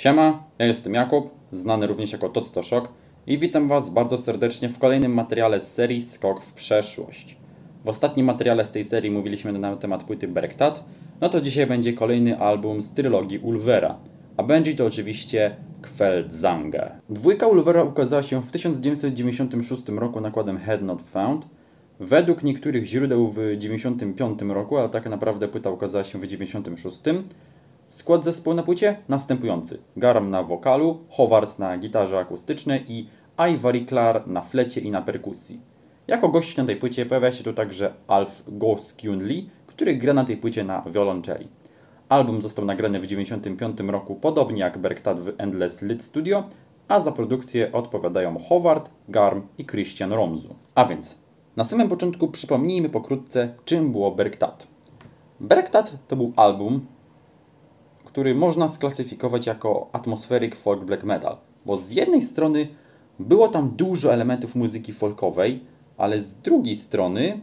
Siema, ja jestem Jakub, znany również jako Totstoszok i witam Was bardzo serdecznie w kolejnym materiale z serii Skok w przeszłość. W ostatnim materiale z tej serii mówiliśmy na temat płyty Bergtat, no to dzisiaj będzie kolejny album z trylogii Ulvera, a będzie to oczywiście Kveldzange. Dwójka Ulvera ukazała się w 1996 roku nakładem Head Not Found, według niektórych źródeł w 1995 roku, ale tak naprawdę płyta ukazała się w 1996. Skład zespołu na płycie następujący: Garm na wokalu, Howard na gitarze akustycznej i Ivari Klar na flecie i na perkusji. Jako gość na tej płycie pojawia się tu także Alf Gosk-Kyun-Lee, który gra na tej płycie na wiolonczeli. Album został nagrany w 1995 roku, podobnie jak Bergtat w Endless Lit Studio, a za produkcję odpowiadają Howard, Garm i Christian Romsu. A więc, na samym początku przypomnijmy pokrótce, czym było Bergtat. Bergtat to był album, który można sklasyfikować jako atmospheric folk black metal, bo z jednej strony było tam dużo elementów muzyki folkowej, ale z drugiej strony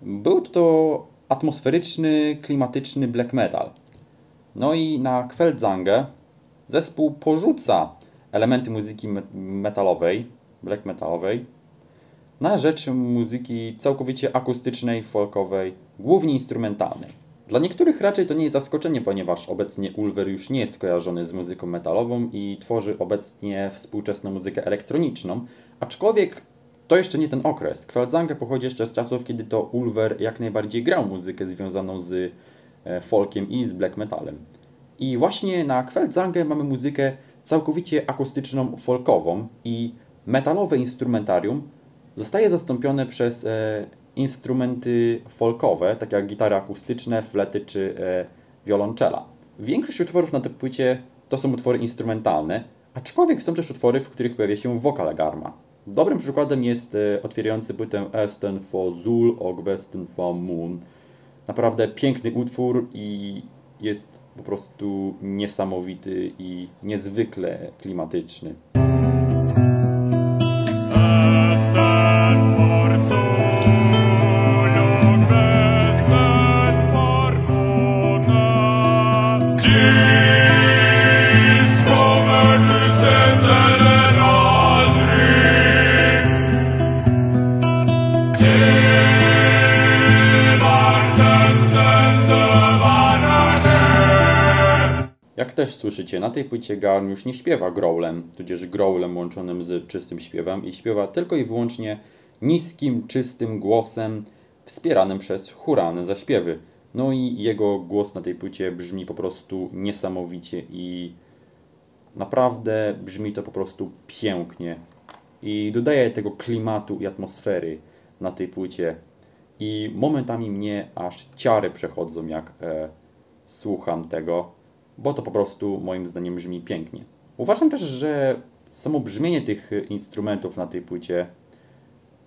był to atmosferyczny, klimatyczny black metal. No i na Kveldzange zespół porzuca elementy muzyki metalowej, black metalowej, na rzecz muzyki całkowicie akustycznej, folkowej, głównie instrumentalnej. Dla niektórych raczej to nie jest zaskoczenie, ponieważ obecnie Ulver już nie jest kojarzony z muzyką metalową i tworzy obecnie współczesną muzykę elektroniczną, aczkolwiek to jeszcze nie ten okres. Kveldzange pochodzi jeszcze z czasów, kiedy to Ulver jak najbardziej grał muzykę związaną z folkiem i z black metalem. I właśnie na Kveldzange mamy muzykę całkowicie akustyczną, folkową i metalowe instrumentarium zostaje zastąpione przez instrumenty folkowe, takie jak gitary akustyczne, flety czy wiolonczela. Większość utworów na tej płycie to są utwory instrumentalne, aczkolwiek są też utwory, w których pojawia się wokal Garma. Dobrym przykładem jest otwierający płytę Esten for Zul och Westen for Moon. Naprawdę piękny utwór i jest po prostu niesamowity i niezwykle klimatyczny. Jak też słyszycie, na tej płycie Garm już nie śpiewa growlem, tudzież growlem łączonym z czystym śpiewem i śpiewa tylko i wyłącznie niskim, czystym głosem wspieranym przez chóralne zaśpiewy. No i jego głos na tej płycie brzmi po prostu niesamowicie i naprawdę brzmi to po prostu pięknie. I dodaje tego klimatu i atmosfery na tej płycie. I momentami mnie aż ciary przechodzą, jak słucham tego, bo to po prostu moim zdaniem brzmi pięknie. Uważam też, że samo brzmienie tych instrumentów na tej płycie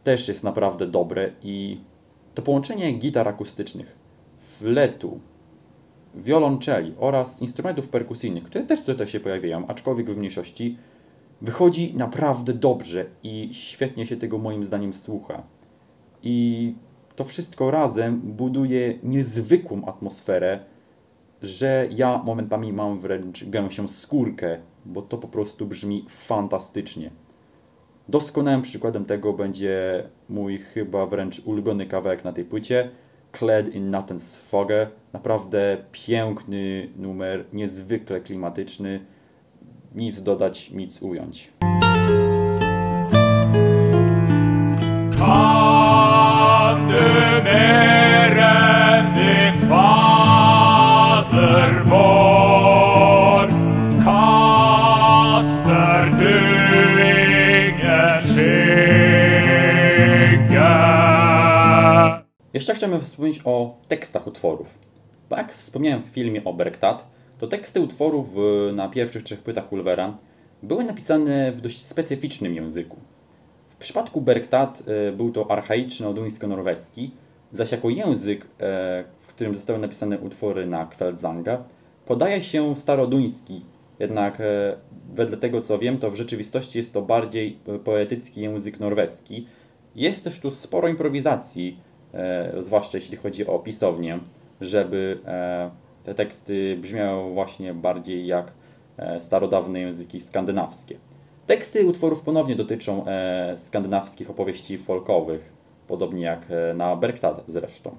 też jest naprawdę dobre i to połączenie gitar akustycznych, fletu, wiolonczeli oraz instrumentów perkusyjnych, które też tutaj się pojawiają, aczkolwiek w mniejszości, wychodzi naprawdę dobrze i świetnie się tego moim zdaniem słucha. I to wszystko razem buduje niezwykłą atmosferę, że ja momentami mam wręcz gęsią skórkę, bo to po prostu brzmi fantastycznie. Doskonałym przykładem tego będzie mój chyba wręcz ulubiony kawałek na tej płycie, Clad in Nathan's Fogge. Naprawdę piękny numer, niezwykle klimatyczny, nic dodać, nic ująć. Jeszcze chciałbym wspomnieć o tekstach utworów. Tak jak wspomniałem w filmie o Bergtat, to teksty utworów na pierwszych 3 płytach Ulvera były napisane w dość specyficznym języku. W przypadku Bergtat był to archaiczno-duńsko-norweski, zaś jako język, w którym zostały napisane utwory na Kveldzange, podaje się staroduński. Jednak wedle tego co wiem, to w rzeczywistości jest to bardziej poetycki język norweski. Jest też tu sporo improwizacji, zwłaszcza jeśli chodzi o pisownię, żeby te teksty brzmiały właśnie bardziej jak starodawne języki skandynawskie. Teksty utworów ponownie dotyczą skandynawskich opowieści folkowych, podobnie jak na Bergtatt zresztą.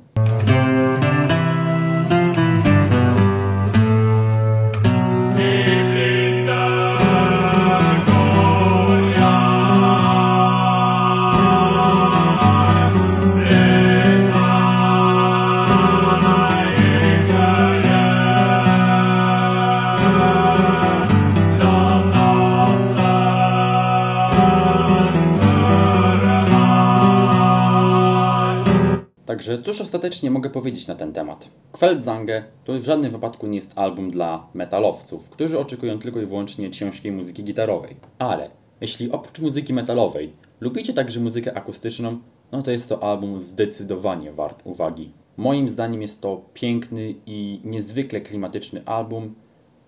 Także cóż ostatecznie mogę powiedzieć na ten temat? Queltzange to w żadnym wypadku nie jest album dla metalowców, którzy oczekują tylko i wyłącznie ciężkiej muzyki gitarowej. Ale jeśli oprócz muzyki metalowej lubicie także muzykę akustyczną, no to jest to album zdecydowanie wart uwagi. Moim zdaniem jest to piękny i niezwykle klimatyczny album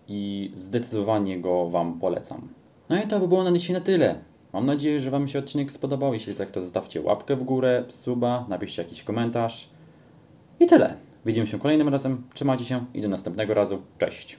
i zdecydowanie go Wam polecam. No i to by było na dzisiaj na tyle. Mam nadzieję, że Wam się odcinek spodobał. Jeśli tak, to zostawcie łapkę w górę, suba, napiszcie jakiś komentarz. I tyle. Widzimy się kolejnym razem. Trzymajcie się i do następnego razu. Cześć!